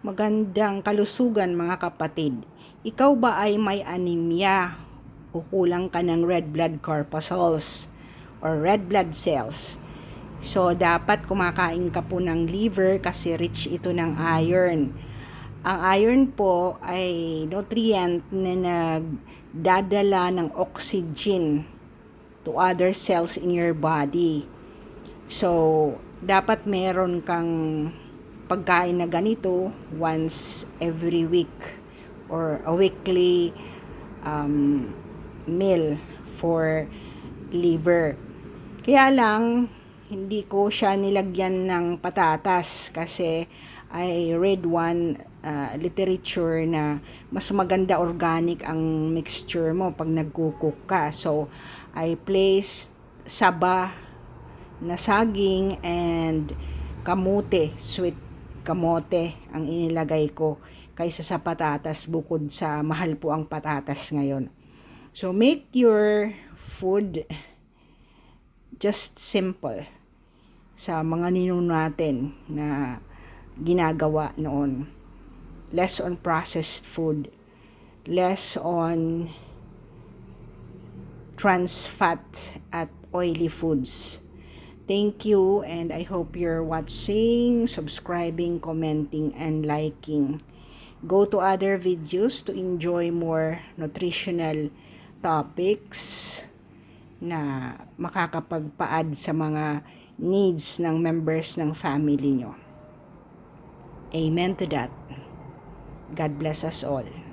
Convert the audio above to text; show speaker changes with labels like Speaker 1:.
Speaker 1: Magandang kalusugan mga kapatid. Ikaw ba ay may anemia o kulang ka ng red blood corpuscles or red blood cells? So, dapat kumakain ka po ng liver kasi rich ito ng iron. Ang iron po ay nutrient na nagdadala ng oxygen to other cells in your body. So, dapat meron kang pagkain na ganito once every week or a weekly meal for liver. Kaya lang, hindi ko siya nilagyan ng patatas kasi I read one literature na mas maganda organic ang mixture mo pag nagkukook ka. So, I placed saba na saging and kamote, sweet kamote ang inilagay ko kaysa sa patatas bukod sa mahal po ang patatas ngayon. So, make your food just simple sa mga ninong natin na ginagawa noon. Less on processed food, less on trans fat at oily foods. Thank you, and I hope you're watching, subscribing, commenting, and liking. Go to other videos to enjoy more nutritional topics na makakapagpa-add sa mga needs ng members ng family nyo. Amen to that. God bless us all.